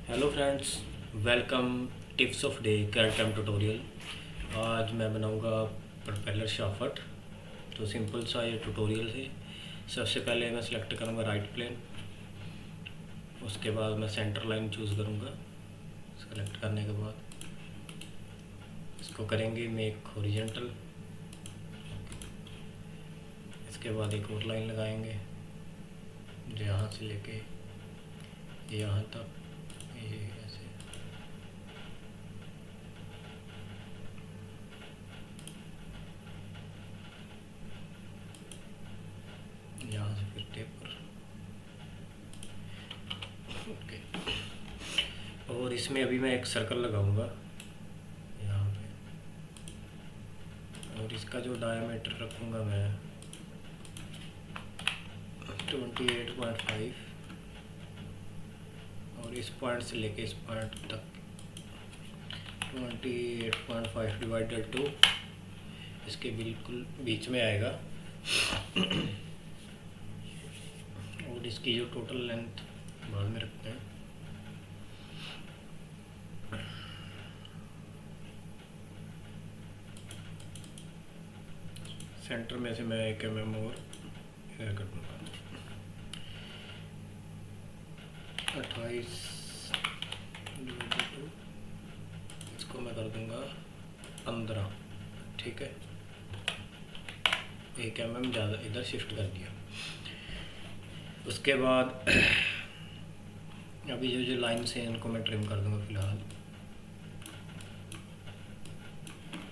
Hello friends, welcome tips of day CAD tutorial. आज मैं बनाऊंगा प्रोपेलर शाफ्ट। तो सिंपल सा ये ट्यूटोरियल है। सबसे पहले मैं सिलेक्ट करूंगा राइट प्लेन। उसके बाद मैं सेंटर लाइन चूज़ करूंगा। सेलेक्ट करने के बाद इसको करेंगे मेक हॉरिजॉन्टल। इसके बाद एक और लाइन लगाएंगे जो यहाँ से लेके यहाँ तक, ये ऐसे। यहाँ से फिर टेपर। ओके। और इसमें अभी मैं एक सर्कल लगाऊंगा यहाँ पे, और इसका जो डायमीटर रखूँगा मैं 28.5, और इस पॉइंट से लेके इस पॉइंट तक 28.5 डिवाइडेड टू इसके बिल्कुल बीच में आएगा। और इसकी जो टोटल लेंथ बाद में रखते हैं। सेंटर में से मैं 1 mm और इधर कर दूँगा 28 डिवाइडेड टू, इसको मैं कर दूँगा 15। ठीक है, 1 mm ज़्यादा इधर शिफ्ट कर दिया। उसके बाद अभी जो लाइन से इनको मैं ट्रिम कर दूँगा फ़िलहाल।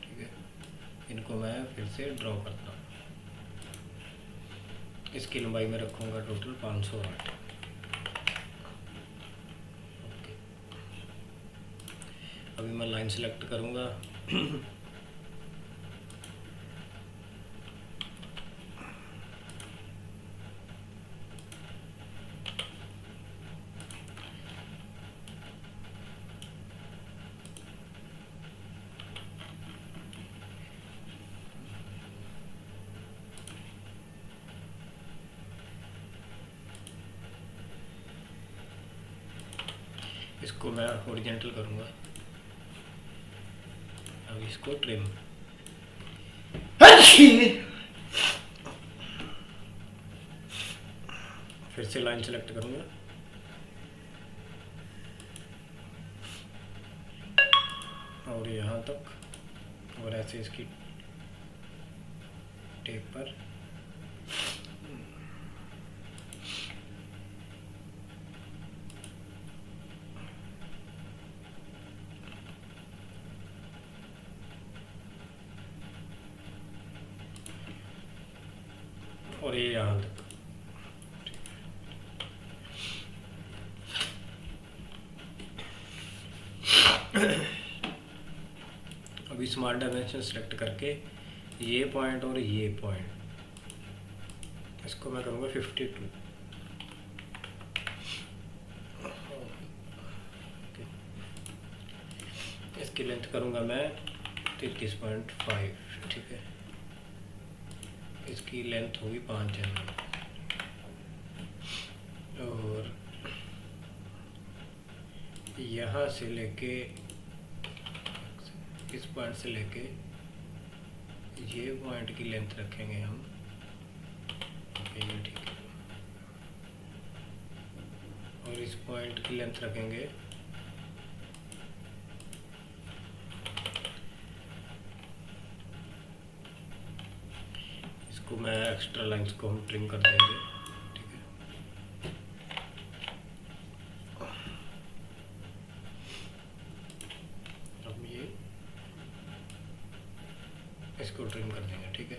ठीक है, इनको मैं फिर से ड्रॉ करता हूँ। इसकी लंबाई में रखूँगा टोटल 508। ओके, अभी मैं लाइन सेलेक्ट करूँगा। इसको मैं हॉरिजॉन्टल करूँगा। अब इसको ट्रिम। फिर से लाइन सेलेक्ट करूँगा और यहाँ तक, और ऐसे इसकी टेपर। और ये यहाँ तक। अभी स्मार्ट डायमेंशन सेलेक्ट करके ये पॉइंट और ये पॉइंट, इसको मैं करूँगा 52। इसकी लेंथ करूँगा मैं 33.5। ठीक है, इसकी लेंथ होगी 5 mm। और यहाँ से लेके इस पॉइंट से लेके ये पॉइंट की लेंथ रखेंगे हम। ओके, ये ठीक है। और इस पॉइंट की लेंथ रखेंगे इसको मैं एक्स्ट्रा लाइंस को हम ट्रिम कर देंगे। ठीक है, अब ये इसको ट्रिम कर देंगे। ठीक है,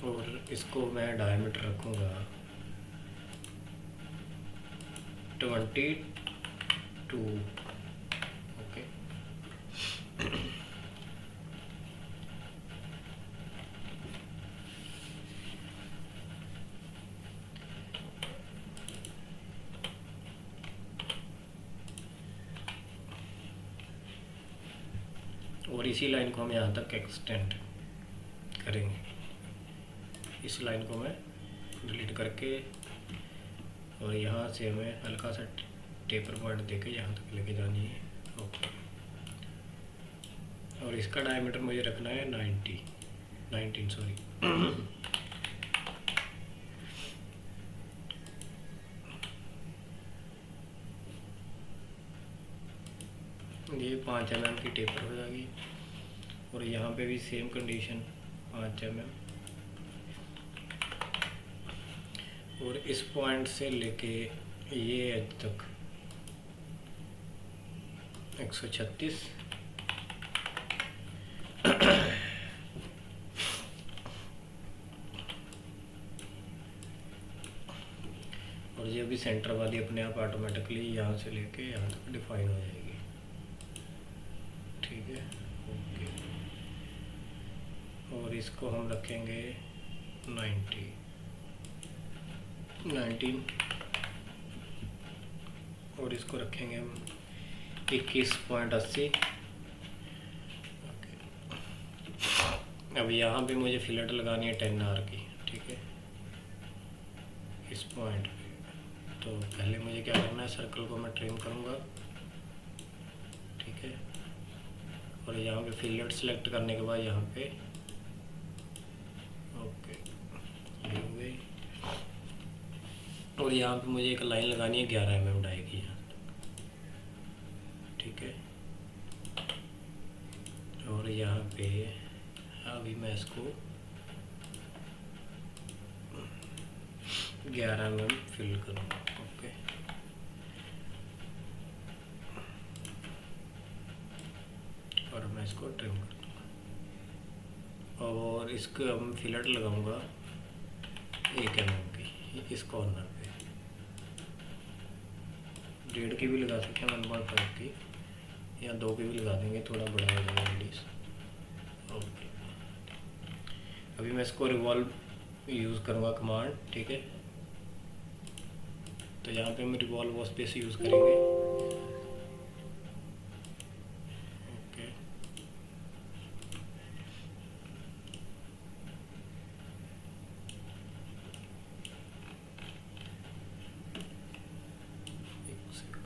और इसको मैं डायमीटर रखूँगा 22। ओके, और इसी लाइन को हम यहाँ तक एक्सटेंड करेंगे। इस लाइन को मैं डिलीट करके और यहाँ से हमें हल्का सा टेपर पॉइंट देके यहाँ तक लेके जानी है। ओके, और इसका डायमीटर मुझे रखना है 19 सॉरी। ये 5 mm की टेपर हो जाएगी। और यहाँ पे भी सेम कंडीशन 5 mm। और इस पॉइंट से लेके ये एज तक 136। और ये भी सेंटर वाली अपने आप ऑटोमेटिकली यहाँ से लेके यहाँ तक डिफाइन हो जाएगी। ठीक है, ओके। और इसको हम रखेंगे 19 और इसको रखेंगे हम 21.80। अब यहाँ पे मुझे फिलेट लगानी है 10R की। ठीक है, इस पॉइंट पे। तो पहले मुझे क्या करना है, सर्कल को मैं ट्रिम करूँगा। ठीक है, और यहाँ पे फिलेट सेलेक्ट करने के बाद यहाँ पे ओके ये हो गई। और यहाँ पे मुझे एक लाइन लगानी है 11 mm डाई की यहाँ। ठीक है, और यहाँ पे अभी मैं इसको 11 mm फिल करूँगा। ओके, और मैं इसको ट्रिम कर दूँगा। और इसको हम फिलेट लगाऊंगा 1 mm की इस कॉर्नर पे। 1.5 की भी लगा सकते हैं, 1.5 की, या 2 की भी लगा देंगे, थोड़ा बड़ा हो जाएगा रेडियस। ओके, अभी मैं इसको रिवॉल्व यूज़ करूँगा कमांड। ठीक है, तो यहाँ पे हम रिवॉल्व वॉश पे से यूज़ करेंगे। ओके, एक सेकंड।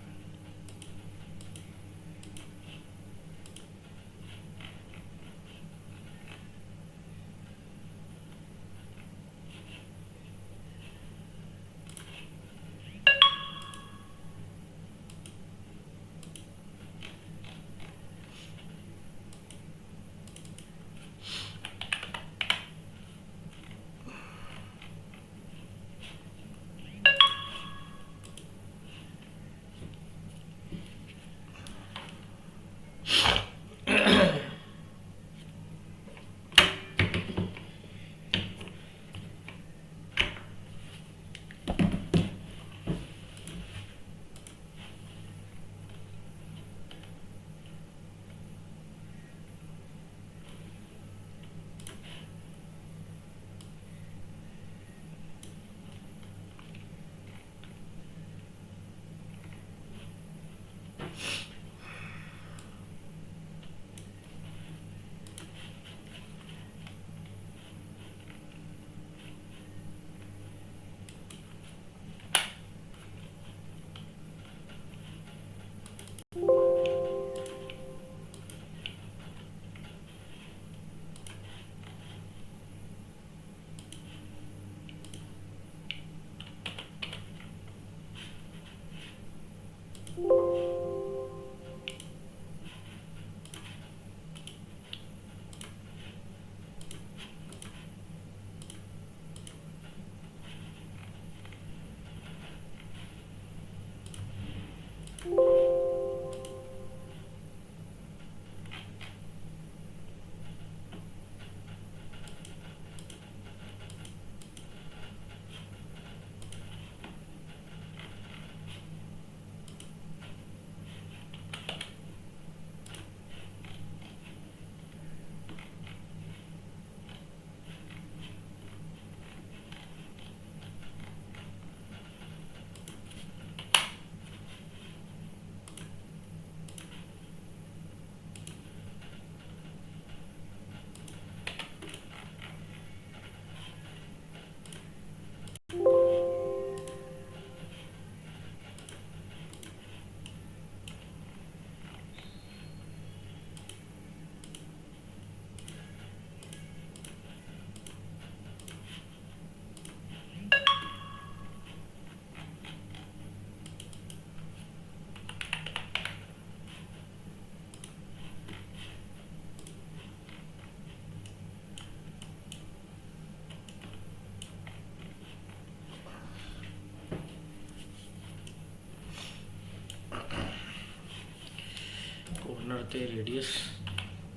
करते हैं रेडियस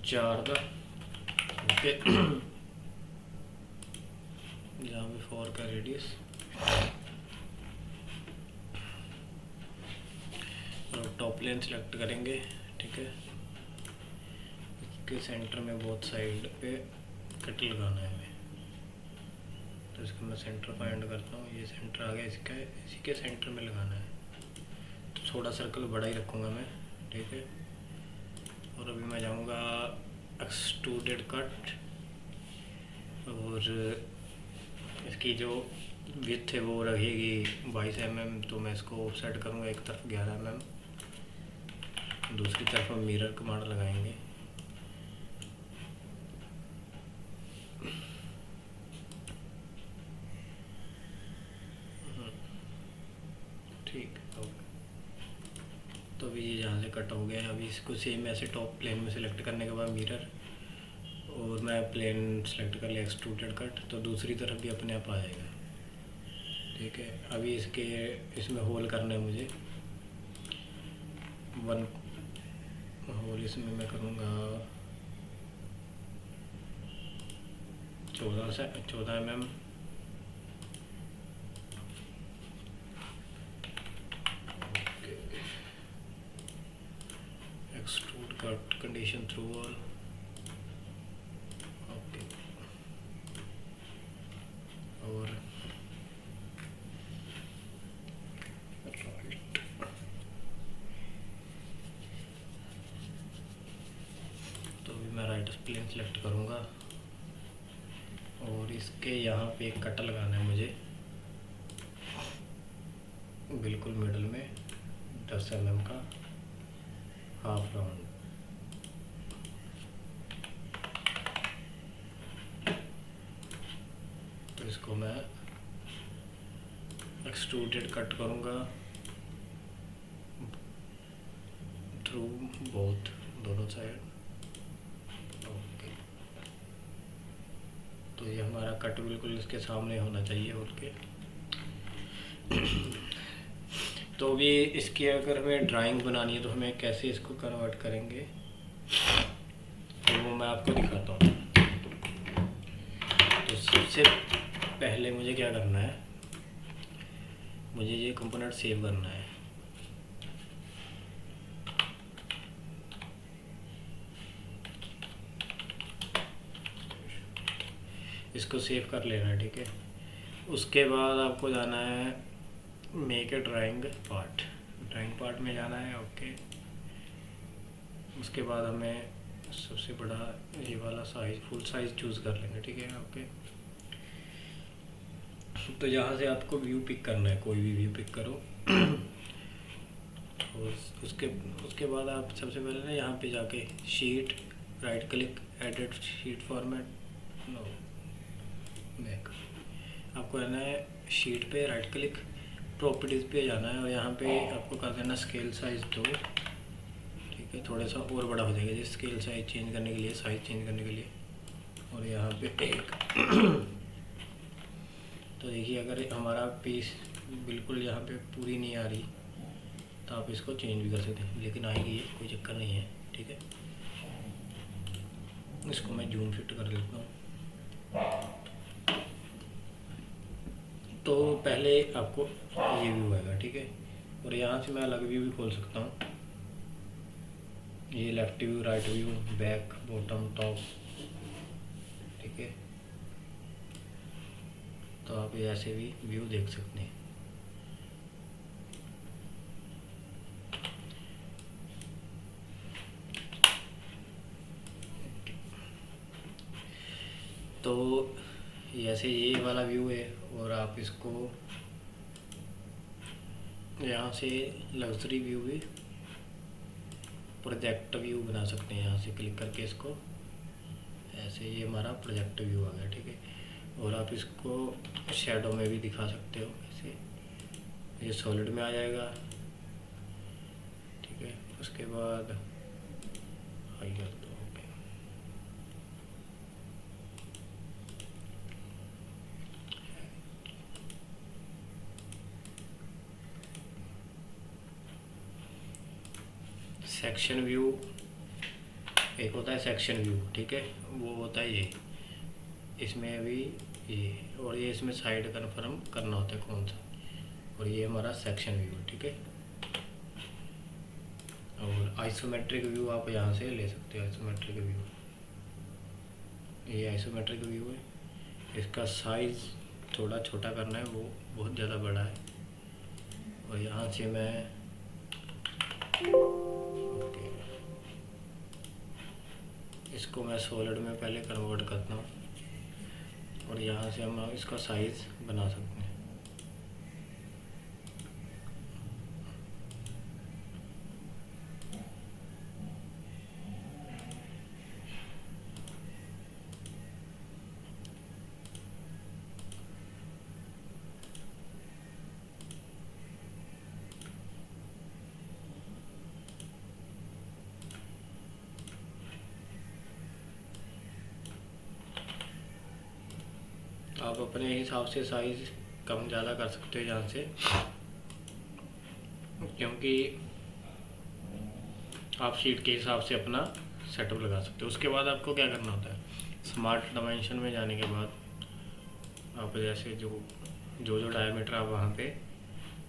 4 का। ओके, यहाँ पे 4 का रेडियस और टॉप प्लेन सेलेक्ट करेंगे। ठीक है, इसके सेंटर में बोथ साइड पे कट लगाना है हमें। तो इसको मैं सेंटर फाइंड करता हूँ, ये सेंटर आ गया इसका, इसी के सेंटर में लगाना है। तो थोड़ा सर्कल बड़ा ही रखूँगा मैं। ठीक है, और अभी मैं जाऊँगा एक्सट्रूडेड कट, और इसकी जो विड्थ है वो रहेगी 22 mm। तो मैं इसको सेट करूँगा, एक तरफ 11 mm, दूसरी तरफ हम मिरर कमांड लगाएंगे। ठीक, ओके। तो अभी ये जहाँ से कट हो गया है, अभी इसको सेम ऐसे टॉप प्लेन में सेलेक्ट करने के बाद मिरर, और मैं प्लेन सेलेक्ट कर लिया एक्सट्रूडेड कट, तो दूसरी तरफ भी अपने आप आ जाएगा। ठीक है, अभी इसमें होल करना है मुझे 1 होल। इसमें मैं करूँगा 14 mm। Extrude cut condition through all. Okay, और तो अभी मैं राइट प्लेन सेलेक्ट करूँगा, और इसके यहाँ पे एक कट लगाना है मुझे बिल्कुल मिडल में 10 mm का हाफ राउंड। तो इसको मैं एक्सट्रूडेड कट करूँगा थ्रू बोथ, दोनों साइड। ओके, तो ये हमारा कट बिल्कुल इसके सामने होना चाहिए होल के। तो भी इसकी अगर हमें ड्राइंग बनानी है तो हमें कैसे इसको कन्वर्ट करेंगे, तो वो मैं आपको दिखाता हूँ। तो सबसे पहले मुझे क्या करना है, मुझे ये कंपोनेंट सेव करना है। इसको सेव कर लेना है। ठीक है, उसके बाद आपको जाना है मेक ए ड्राइंग पार्ट में जाना है। ओके, उसके बाद हमें सबसे बड़ा ये वाला साइज, फुल साइज चूज़ कर लेंगे। ठीक है, ओके। तो यहाँ से आपको व्यू पिक करना है, कोई भी व्यू पिक करो। और उसके बाद आप सबसे पहले ना यहाँ पे जाके sheet, right click, edit sheet format, no back. आपको रहना है शीट पे, राइट क्लिक, प्रॉपर्टीज़ पे जाना है, और यहाँ पे आपको कर देना स्केल साइज 2। ठीक है, थोड़ा सा और बड़ा हो जाएगा जी स्केल साइज चेंज करने के लिए, साइज चेंज करने के लिए। और यहाँ पे एक तो देखिए, अगर हमारा पीस बिल्कुल यहाँ पे पूरी नहीं आ रही तो आप इसको चेंज भी कर सकते हैं, लेकिन आएगी, ये कोई चक्कर नहीं है। ठीक है, इसको मैं जूम फिट कर लेता हूँ। तो पहले आपको ये व्यू आएगा। ठीक है, और यहाँ से मैं अलग व्यू भी खोल सकता हूँ। ये left view, right view, back, bottom, top. ठीक है, तो आप ये ऐसे भी व्यू देख सकते हैं। तो ऐसे ये वाला व्यू है, और आप इसको यहाँ से लग्जरी व्यू भी, प्रोजेक्ट व्यू बना सकते हैं। यहाँ से क्लिक करके इसको ऐसे, ये हमारा प्रोजेक्ट व्यू आ गया। ठीक है, और आप इसको शैडो में भी दिखा सकते हो ऐसे, ये सॉलिड में आ जाएगा। ठीक है, उसके बाद हाई कर दो। ओके, सेक्शन व्यू एक होता है सेक्शन व्यू, ठीक है, वो होता है ये, इसमें अभी ये, और ये इसमें साइड कन्फर्म करना होता है कौन सा, और ये हमारा सेक्शन व्यू, ठीक है। और आइसोमेट्रिक व्यू आप यहाँ से ले सकते हो, आइसोमेट्रिक व्यू, ये आइसोमेट्रिक व्यू है। इसका साइज़ थोड़ा छोटा करना है, वो बहुत ज़्यादा बड़ा है, और यहाँ से मैं ओके, इसको मैं सॉलिड में पहले कन्वर्ट करता हूँ, और यहाँ से हम इसका साइज़ बना सकते हैं। आप अपने हिसाब से साइज़ कम ज़्यादा कर सकते हो यहाँ से, क्योंकि आप शीट के हिसाब से अपना सेटअप लगा सकते हो। उसके बाद आपको क्या करना होता है, स्मार्ट डायमेंशन में जाने के बाद आप जैसे जो जो जो डायमीटर आप वहाँ पे,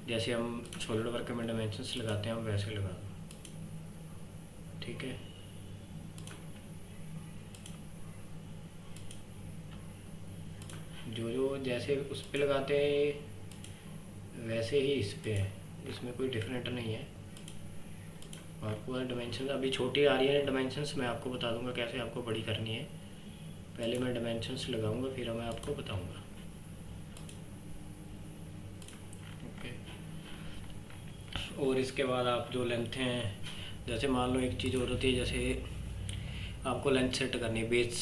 जैसे हम सॉलिड वर्क में डायमेंशंस लगाते हैं, हम वैसे लगा दो, ठीक है। जो जो जैसे उस पे लगाते हैं वैसे ही इस पे है, इसमें कोई डिफरेंट नहीं है। आपको डायमेंशन अभी छोटी आ रही है डायमेंशंस, मैं आपको बता दूंगा कैसे आपको बड़ी करनी है। पहले मैं डायमेंशंस लगाऊंगा, फिर मैं आपको बताऊंगा, ओके। और इसके बाद आप जो लेंथ हैं, जैसे मान लो एक चीज़ और होती है, जैसे आपको लेंथ सेट करनी है, बेस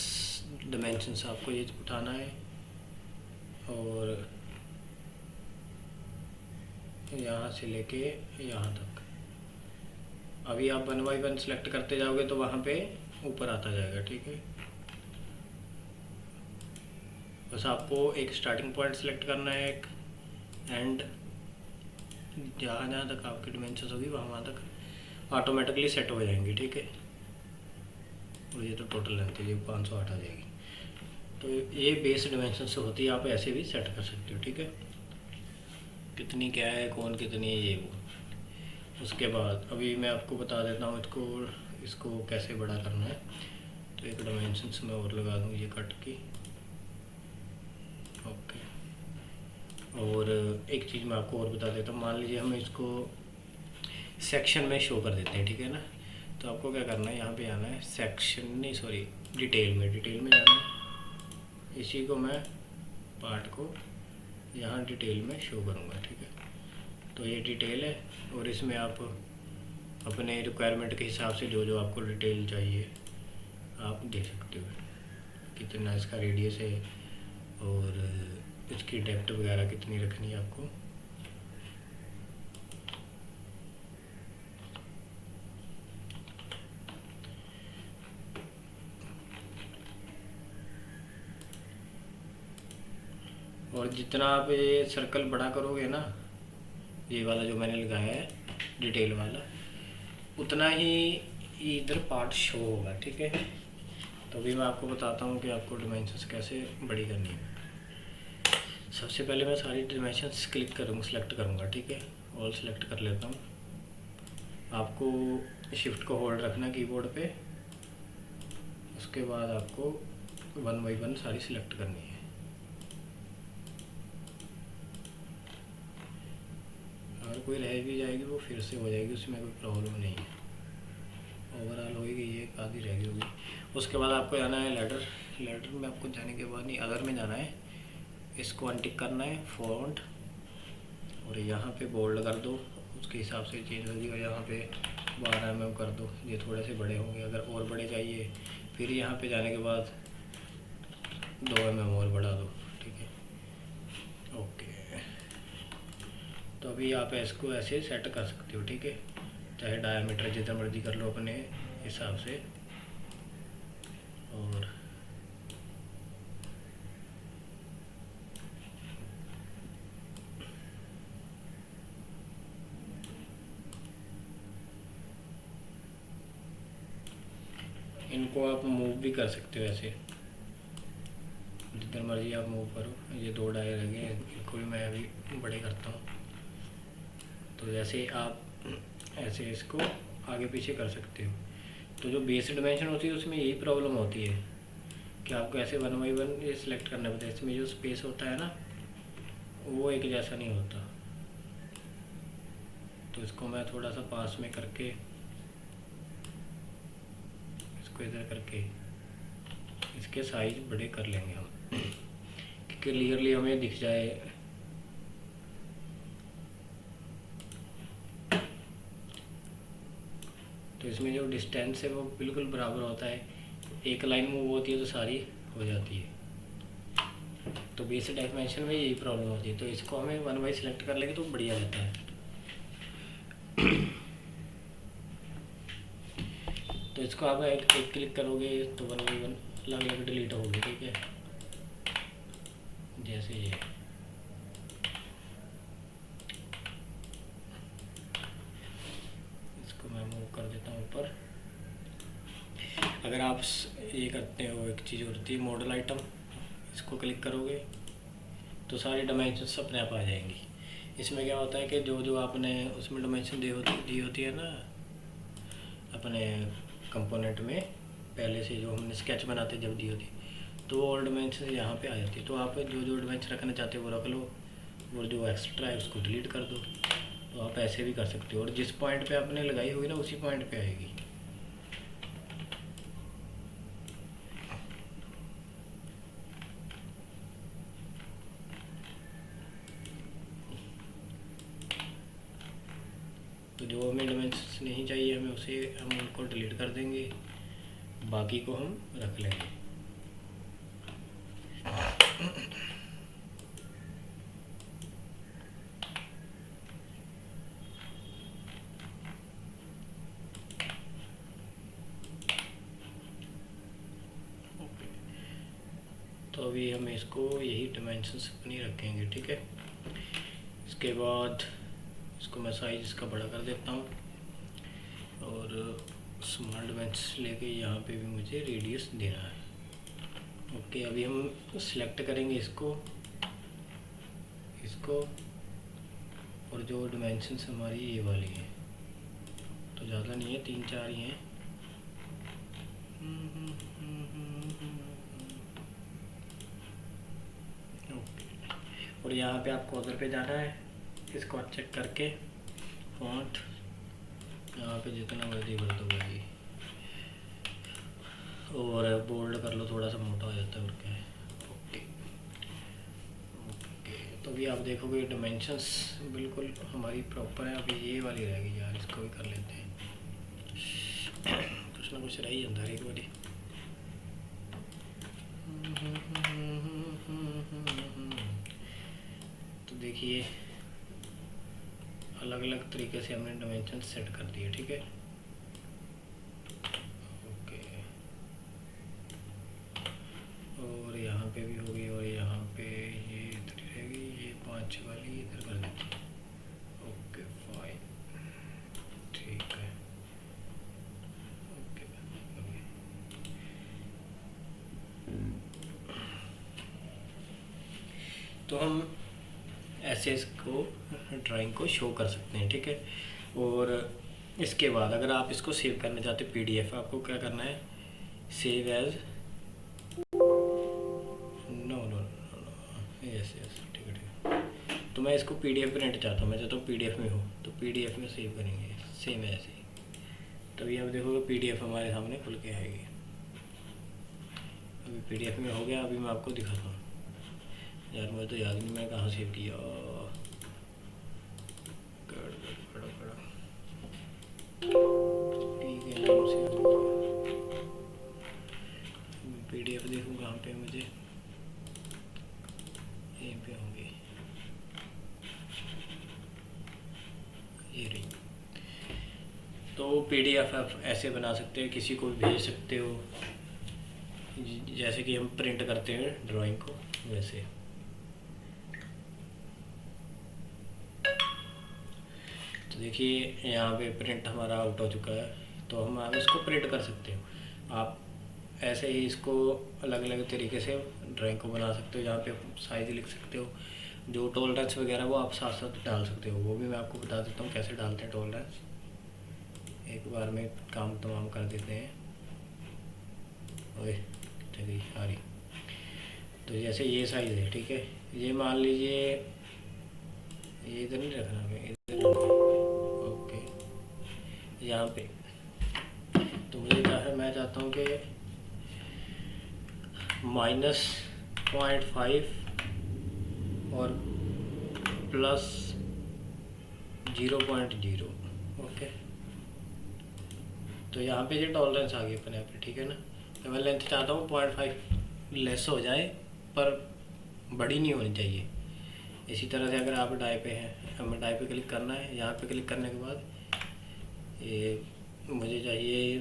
डायमेंशंस आपको ये उठाना है, और यहाँ से लेके यहाँ तक। अभी आप 1 बाई 1 सेलेक्ट करते जाओगे तो वहाँ पे ऊपर आता जाएगा, ठीक है। बस आपको एक स्टार्टिंग पॉइंट सेलेक्ट करना है, एक एंड, जहाँ जहाँ तक आपकी डिमेंशंस होगी वहाँ तक ऑटोमेटिकली सेट हो जाएंगी, ठीक है। और ये तो टोटल लेंथ है, ये 508 आ जाएगी। तो ये बेस डिमेंशंस होती है, आप ऐसे भी सेट कर सकते हो, ठीक है। कितनी क्या है, कौन कितनी है, ये वो। उसके बाद अभी मैं आपको बता देता हूँ इसको कैसे बड़ा करना है। तो एक डायमेंशंस मैं और लगा दूँ, ये कट की, ओके। और एक चीज़ मैं आपको और बता देता हूँ, मान लीजिए हम इसको सेक्शन में शो कर देते हैं, ठीक है ना। तो आपको क्या करना है, यहाँ पे आना है, सेक्शन नहीं सॉरी डिटेल में जाना है। इसी को मैं पार्ट को यहाँ डिटेल में शो करूँगा, ठीक है। तो ये डिटेल है, और इसमें आप अपने रिक्वायरमेंट के हिसाब से जो जो आपको डिटेल चाहिए आप दे सकते हो। कितना इसका रेडियस है, और इसकी डेप्थ वगैरह कितनी रखनी है आपको। और जितना आप ये सर्कल बड़ा करोगे ना, ये वाला जो मैंने लगाया है डिटेल वाला, उतना ही इधर पार्ट शो होगा, ठीक है। तो अभी मैं आपको बताता हूँ कि आपको डायमेंशंस कैसे बड़ी करनी है। सबसे पहले मैं सारी डायमेंशंस क्लिक करूँगा, सेलेक्ट करूँगा, ठीक है। ऑल सेलेक्ट कर लेता हूँ। आपको शिफ्ट को होल्ड रखना कीबोर्ड पे, उसके बाद आपको 1 बाई 1 सारी सिलेक्ट करनी है। अगर कोई रह भी जाएगी वो फिर से हो जाएगी, उसमें कोई प्रॉब्लम नहीं है। ओवरऑल होगी, ये आधी रह गई होगी। उसके बाद आपको जाना है लेडर में, आपको जाने के बाद नहीं, अदर में जाना है, इसको अनटिक करना है, फॉन्ट, और यहाँ पे बोल्ड कर दो, उसके हिसाब से चेंज होगी। और यहाँ पे 12 mm कर दो, ये थोड़े से बड़े होंगे, अगर और बड़े चाहिए फिर यहाँ पे जाने के बाद 2 mm और बढ़ा दो, ठीक है, ओके। तो अभी आप इसको ऐसे सेट कर सकते हो, ठीक है। चाहे डायमीटर जितना मर्जी कर लो अपने हिसाब से। और इनको आप मूव भी कर सकते हो ऐसे, जिधर मर्जी आप मूव करो। ये 2 डायर रह गए, इनको भी मैं अभी बड़े करता हूँ। तो जैसे आप ऐसे इसको आगे पीछे कर सकते हो। तो जो बेस डिमेंशन होती है उसमें यही प्रॉब्लम होती है कि आपको ऐसे 1 बाई 1 ये सिलेक्ट करना पड़ता है। इसमें जो स्पेस होता है ना वो एक जैसा नहीं होता। तो इसको मैं थोड़ा सा पास में करके, इसको इधर करके इसके साइज बड़े कर लेंगे हम कि क्लियरली हमें दिख जाए। तो इसमें जो डिस्टेंस है वो बिल्कुल बराबर होता है। एक लाइन मूव होती है तो सारी हो जाती है। तो बेसिक डायमेंशन में यही प्रॉब्लम होती है। तो इसको हमें 1 बाई सिलेक्ट कर लेंगे तो बढ़िया रहता है। तो इसको आप एक क्लिक करोगे तो 1 बाई 1 अलग अलग डिलीट होगी, ठीक है। जैसे ये इसको मैं मूव कर देता हूँ ऊपर। अगर आप ये करते हो, एक चीज़ होती है मॉडल आइटम, इसको क्लिक करोगे तो सारी डायमेंशंस अपने आप आ जाएंगी। इसमें क्या होता है कि जो जो आपने उसमें डायमेंशन दी होती है ना अपने कंपोनेंट में, पहले से जो हमने स्केच बनाते जब दी होती, तो वो और डायमेंशन यहाँ पे आ जाती है। तो आप जो जो डायमेंशन रखना चाहते हो वो रख लो, और जो एक्स्ट्रा है उसको डिलीट कर दो। तो आप ऐसे भी कर सकते हो, और जिस पॉइंट पे आपने लगाई होगी ना उसी पॉइंट पे आएगी। तो जो हमें डायमेंशन नहीं चाहिए हमें उसे हम उनको डिलीट कर देंगे, बाकी को हम रख लेंगे। तो अभी हम इसको यही डायमेंशंस अपनी रखेंगे, ठीक है। इसके बाद इसको मैं साइज इसका बड़ा कर देता हूँ, और स्मॉल डायमेंशंस लेके यहाँ पे भी मुझे रेडियस देना है। ओके, अभी हम सिलेक्ट करेंगे इसको, और जो डायमेंशंस हमारी ये वाली है, तो ज़्यादा नहीं है, 3-4 ही हैं। और यहाँ पे आपको उधर पे जाना है, इसको चेक करके फॉन्ट यहाँ पे जितना मर्जी कर दो भाई, और बोल्ड कर लो, थोड़ा सा मोटा हो जाता है और क्या है। ओके, तो अभी आप देखोगे डायमेंशंस बिल्कुल हमारी प्रॉपर है। अभी ये वाली रहेगी यार, इसको भी कर लेते हैं, कुछ ना कुछ रह ही जाता है एक बारी। तो देखिए अलग अलग तरीके से हमने डायमेंशन सेट कर दिए, ठीक है। ओके, और यहाँ पे भी होगी, और यहाँ पे ये इधर रहेगी, ये 5 वाली इधर कर देती है। ओके फाइन, ठीक है। ओके, तो हम ऐसे इसको ड्राइंग को शो कर सकते हैं, ठीक है। और इसके बाद अगर आप इसको सेव करना चाहते हैं पीडीएफ, आपको क्या करना है, save as, no no no, yes yes, ठीक है ठीक है। तो मैं इसको पीडीएफ प्रिंट चाहता हूँ, मैं चाहता हूँ पीडीएफ में हो, तो पीडीएफ में सेव करेंगे सेम ऐसे ही। तभी आप देखोगे पीडीएफ हमारे सामने खुल के आएगी। अभी पीडीएफ में हो गया, अभी मैं आपको दिखाता हूँ। यार मुझे तो याद नहीं मैं कहाँ सेव किया, ठीक है नाम से पीडीएफ देखूँ कहाँ पे, मुझे यहीं पे होंगी, ये रही। तो पीडीएफ आप ऐसे बना सकते हैं, किसी को भेज सकते हो, जैसे कि हम प्रिंट करते हैं ड्राइंग को वैसे। तो देखिए यहाँ पे प्रिंट हमारा आउट हो चुका है, तो हम इसको प्रिंट कर सकते हो। आप ऐसे ही इसको अलग अलग तरीके से ड्राइंग को बना सकते हो, जहाँ पे साइज लिख सकते हो, जो टॉलरेंस वगैरह वो आप साथ साथ डाल सकते हो, वो भी मैं आपको बता देता हूँ कैसे डालते हैं टॉलरेंस। एक बार में काम तमाम कर देते हैं। ओए चलिए आ रही। तो जैसे ये साइज़ है, ठीक है, ये मान लीजिए ये इधर नहीं रखना, हमें इधर रखना है। ओके, यहाँ पे तो मुझे क्या है, मैं चाहता हूँ कि -0.5 और +0.0। ओके, तो यहाँ पे ये टॉलरेंस आ गई अपने आप पे, ठीक है ना। तो मैं लेंथ चाहता हूँ 0.5 लेस हो जाए, पर बड़ी नहीं होनी चाहिए। इसी तरह से अगर आप डाई पे हैं, हमें डाई पे क्लिक करना है। यहाँ पे क्लिक करने के बाद ये मुझे चाहिए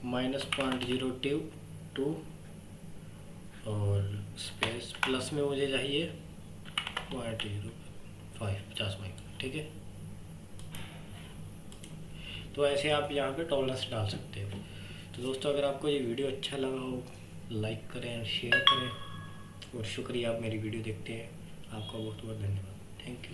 -0.02 और स्पेस प्लस में मुझे चाहिए 0.05 50 माइक्रोन, ठीक है। तो ऐसे आप यहाँ पे टॉलरेंस डाल सकते हो। तो दोस्तों, अगर आपको ये वीडियो अच्छा लगा हो, लाइक करें, शेयर करें, और शुक्रिया आप मेरी वीडियो देखते हैं। आपका बहुत बहुत धन्यवाद। Thank you.